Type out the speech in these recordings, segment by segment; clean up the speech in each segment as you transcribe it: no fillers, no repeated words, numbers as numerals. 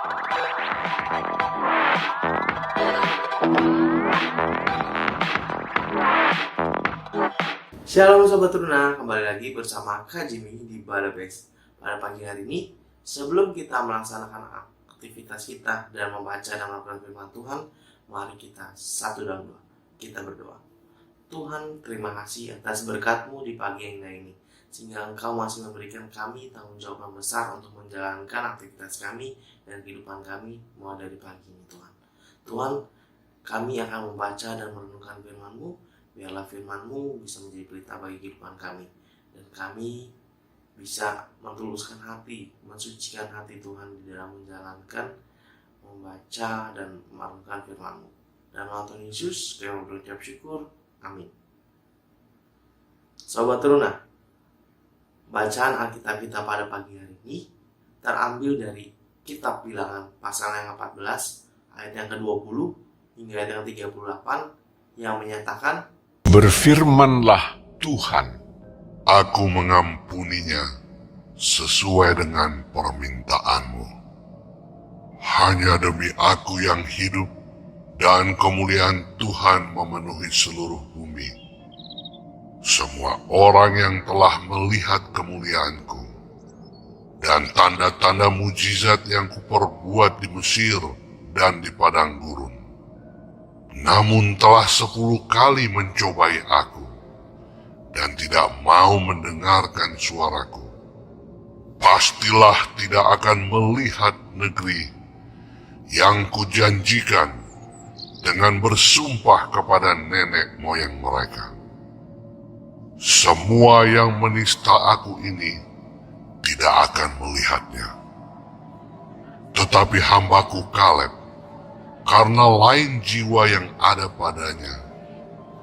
Shalom Sobat Teruna, kembali lagi bersama Kak Jimmy di Balabes. Pada pagi hari ini, sebelum kita melaksanakan aktivitas kita dan membaca dan melakukan firman Tuhan, mari kita satu dalam doa. Kita berdoa. Tuhan, terima kasih atas berkat-Mu di pagi yang indah ini, sehingga Engkau masih memberikan kami tanggung jawab yang besar untuk menjalankan aktivitas kami dan kehidupan kami mulai dari pagi ini, Tuhan. Tuhan, kami akan membaca dan merenungkan firman-Mu. Biarlah firman-Mu bisa menjadi pelita bagi kehidupan kami, dan kami bisa mentuluskan hati, mensucikan hati Tuhan di dalam menjalankan, membaca dan merenungkan firman-Mu. Dan Tuhan Yesus, kami berucap syukur. Amin. Sobat Teruna, bacaan Alkitab kita pada pagi hari ini terambil dari Kitab Bilangan pasal yang 14 ayat yang ke-20 hingga ayat yang 38 yang menyatakan, "Berfirmanlah Tuhan, aku mengampuninya sesuai dengan permintaan-Mu. Hanya demi aku yang hidup dan kemuliaan Tuhan memenuhi seluruh bumi. Semua orang yang telah melihat kemuliaan-Ku dan tanda-tanda mujizat yang Kuperbuat di Mesir dan di padang gurun, namun telah 10 kali mencobai aku dan tidak mau mendengarkan suaraku, pastilah tidak akan melihat negeri yang Kujanjikan dengan bersumpah kepada nenek moyang mereka. Semua yang menista aku ini tidak akan melihatnya. Tetapi hambaku Kaleb, karena lain jiwa yang ada padanya,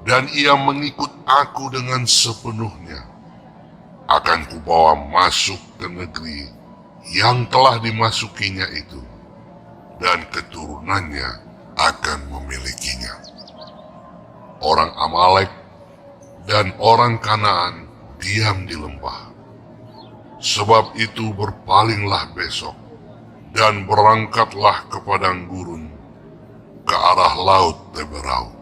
dan ia mengikut aku dengan sepenuhnya, akan kubawa masuk ke negeri yang telah dimasukinya itu, dan keturunannya akan memilikinya. Orang Amalek dan orang Kanaan diam di lembah. Sebab itu berpalinglah besok, dan berangkatlah ke padang gurun, ke arah laut Teberau."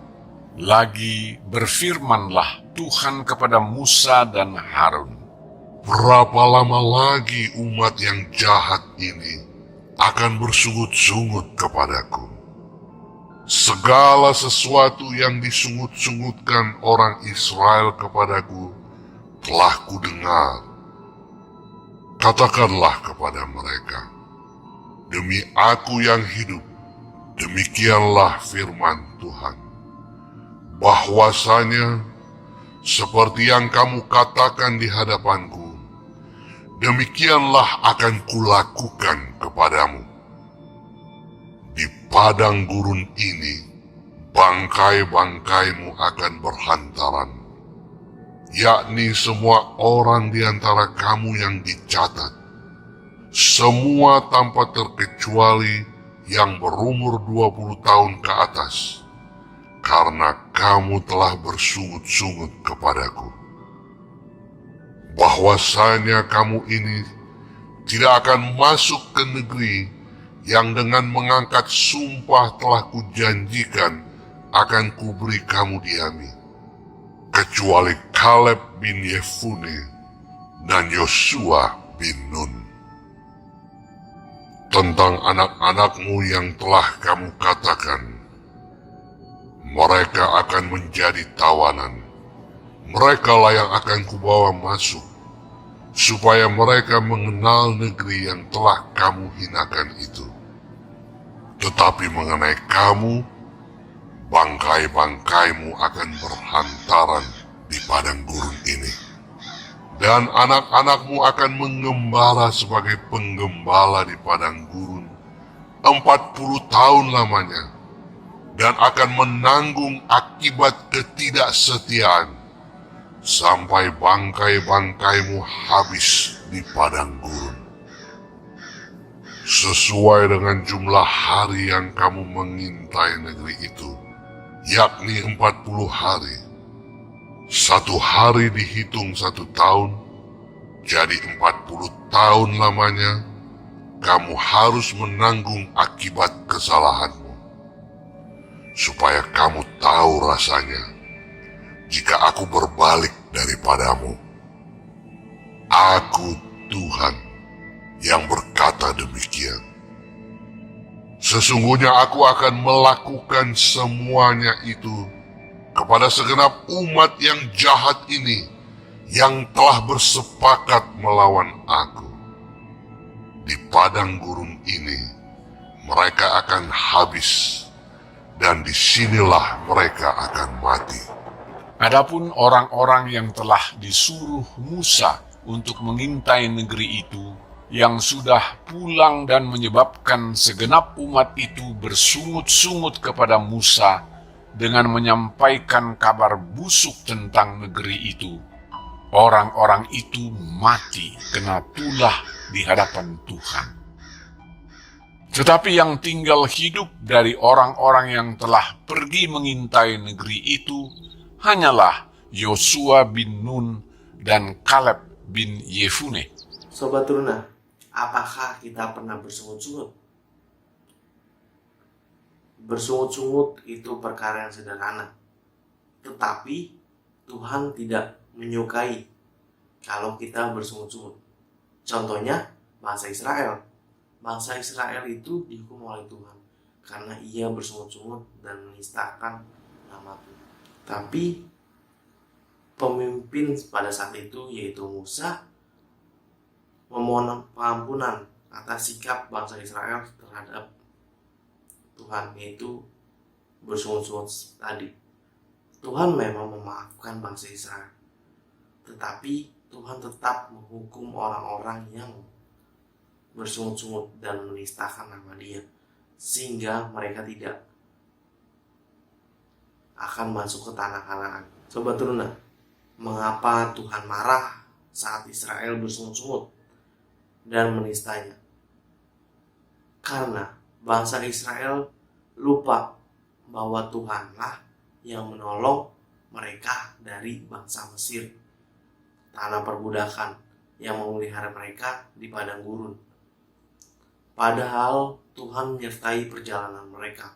lagi berfirmanlah Tuhan kepada Musa dan Harun, Berapa lama lagi umat yang jahat ini akan bersungut-sungut kepadaku? Segala sesuatu yang disungut-sungutkan orang Israel kepadaku telah kudengar. Katakanlah kepada mereka, demi aku yang hidup, demikianlah firman Tuhan, bahwasanya seperti yang kamu katakan di hadapanku, demikianlah akan kulakukan kepadamu. Di padang gurun ini, bangkai-bangkaimu akan berhantaran, yakni semua orang di antara kamu yang dicatat, semua tanpa terkecuali yang berumur 20 tahun ke atas, karena kamu telah bersungut-sungut kepadaku. Bahwasanya kamu ini tidak akan masuk ke negeri yang dengan mengangkat sumpah telah kujanjikan akan kuberi kamu diami, kecuali Kaleb bin Yefune dan Yosua bin Nun. Tentang anak-anakmu yang telah kamu katakan, mereka akan menjadi tawanan, mereka lah yang akan kubawa masuk, supaya mereka mengenal negeri yang telah kamu hinakan itu. Tetapi mengenai kamu, bangkai-bangkaimu akan berhantaran di padang gurun ini, dan anak-anakmu akan mengembala sebagai penggembala di padang gurun 40 tahun lamanya, dan akan menanggung akibat ketidaksetiaan sampai bangkai-bangkaimu habis di padang gurun. Sesuai dengan jumlah hari yang kamu mengintai negeri itu, yakni 40 hari. 1 hari dihitung 1 tahun, jadi 40 tahun lamanya, kamu harus menanggung akibat kesalahanmu, supaya kamu tahu rasanya jika aku berbalik daripadamu. Aku Tuhan yang berkata demikian. Sesungguhnya aku akan melakukan semuanya itu kepada segenap umat yang jahat ini, yang telah bersepakat melawan aku. Di padang gurun ini mereka akan habis, dan disinilah mereka akan mati. Adapun orang-orang yang telah disuruh Musa untuk mengintai negeri itu, yang sudah pulang dan menyebabkan segenap umat itu bersungut-sungut kepada Musa dengan menyampaikan kabar busuk tentang negeri itu, orang-orang itu mati kena tulah di hadapan Tuhan. Tetapi yang tinggal hidup dari orang-orang yang telah pergi mengintai negeri itu hanyalah Yosua bin Nun dan Kaleb bin Yefune. Sobat Teruna, apakah kita pernah bersungut-sungut? Bersungut-sungut itu perkara yang sederhana, tetapi Tuhan tidak menyukai kalau kita bersungut-sungut. Contohnya, bangsa Israel. Bangsa Israel itu dihukum oleh Tuhan karena ia bersungut-sungut dan menistakan nama Tuhan. Tapi pemimpin pada saat itu, yaitu Musa, memohon pengampunan atas sikap bangsa Israel terhadap Tuhan, yaitu bersungut-sungut tadi. Tuhan memang memaafkan bangsa Israel, tetapi Tuhan tetap menghukum orang-orang yang bersungut-sungut dan menistakan nama Dia, sehingga mereka tidak akan masuk ke tanah Kanaan. Sobat Teruna, mengapa Tuhan marah saat Israel bersungut-sungut dan menistanya? Karena bangsa Israel lupa bahwa Tuhanlah yang menolong mereka dari bangsa Mesir, tanah perbudakan yang memelihara mereka di padang gurun. Padahal Tuhan menyertai perjalanan mereka,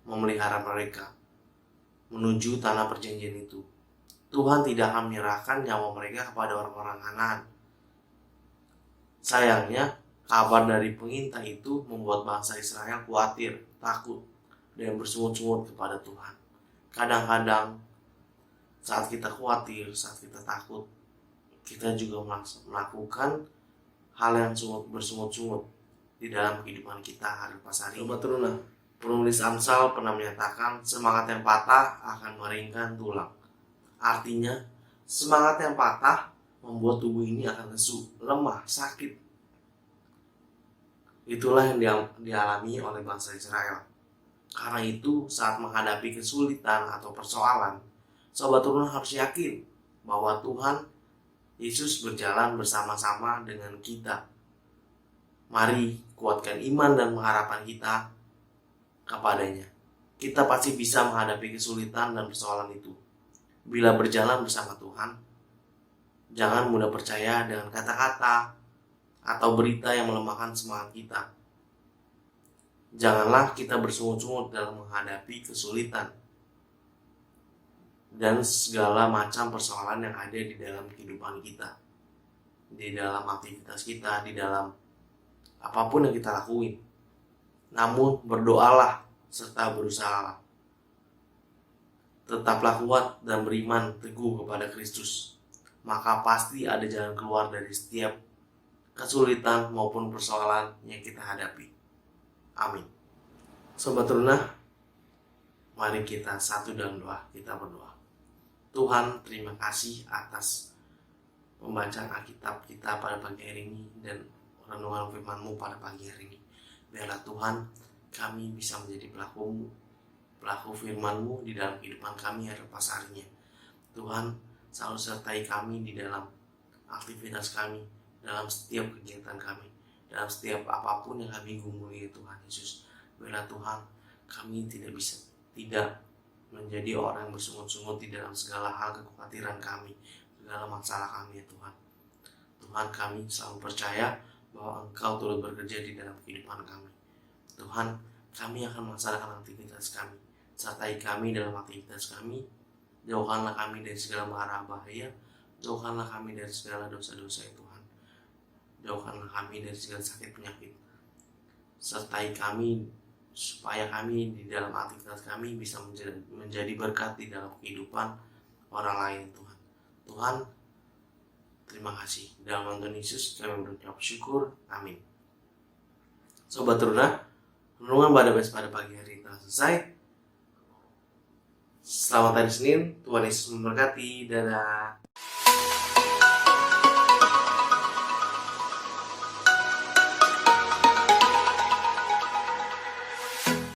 memelihara mereka menuju tanah perjanjian itu. Tuhan tidak akan menyerahkan nyawa mereka kepada orang-orang Kanaan. Sayangnya, kabar dari pengintai itu membuat bangsa Israel khawatir, takut, dan bersungut-sungut kepada Tuhan. Kadang-kadang saat kita khawatir, saat kita takut, kita juga melakukan hal yang bersungut-sungut di dalam kehidupan kita hari pas hari. Sobat Teruna, penulis Amsal pernah menyatakan semangat yang patah akan meringkan tulang. Artinya, semangat yang patah membuat tubuh ini akan lesu, lemah, sakit. Itulah yang dialami oleh bangsa Israel. Karena itu, saat menghadapi kesulitan atau persoalan, Sobat Teruna harus yakin bahwa Tuhan Yesus berjalan bersama-sama dengan kita. Mari kuatkan iman dan pengharapan kita kepadanya. Kita pasti bisa menghadapi kesulitan dan persoalan itu. Bila berjalan bersama Tuhan, jangan mudah percaya dengan kata-kata atau berita yang melemahkan semangat kita. Janganlah kita bersungut-sungut dalam menghadapi kesulitan dan segala macam persoalan yang ada di dalam kehidupan kita, di dalam aktivitas kita, di dalam apapun yang kita lakuin. Namun berdoalah serta berusahalah. Tetaplah kuat dan beriman teguh kepada Kristus. Maka pasti ada jalan keluar dari setiap kesulitan maupun persoalan yang kita hadapi. Amin. Sobat Teruna, mari kita satu dalam doa. Kita berdoa. Tuhan, terima kasih atas pembacaan Alkitab kita pada pagi hari ini dan renungan firman-Mu pada pagi hari ini. Biarlah Tuhan, kami bisa menjadi pelaku firman-Mu di dalam kehidupan kami hari pas harinya. Tuhan, selalu sertai kami di dalam aktivitas kami, dalam setiap kegiatan kami, dalam setiap apapun yang kami gumuli, Tuhan Yesus. Biarlah Tuhan, kami tidak menjadi orang yang bersungut-sungut di dalam segala hal kekhawatiran kami, segala masalah kami, ya Tuhan. Tuhan, kami selalu percaya bahwa Engkau turut bekerja di dalam kehidupan kami. Tuhan, kami akan melaksanakan aktivitas kami. Sertai kami dalam aktivitas kami. Jauhkanlah kami dari segala mara bahaya. Jauhkanlah kami dari segala dosa-dosa ya Tuhan. Jauhkanlah kami dari segala sakit penyakit. Sertai kami supaya kami di dalam aktivitas kami bisa menjadi berkat di dalam kehidupan orang lain Tuhan. Tuhan, terima kasih. Dalam nama Tuhan Yesus kami berucap syukur. Amin. Sobat Teruna, renungan pada pagi hari telah selesai. Selamat hari Senin, Tuhan Yesus memberkati. Dadah.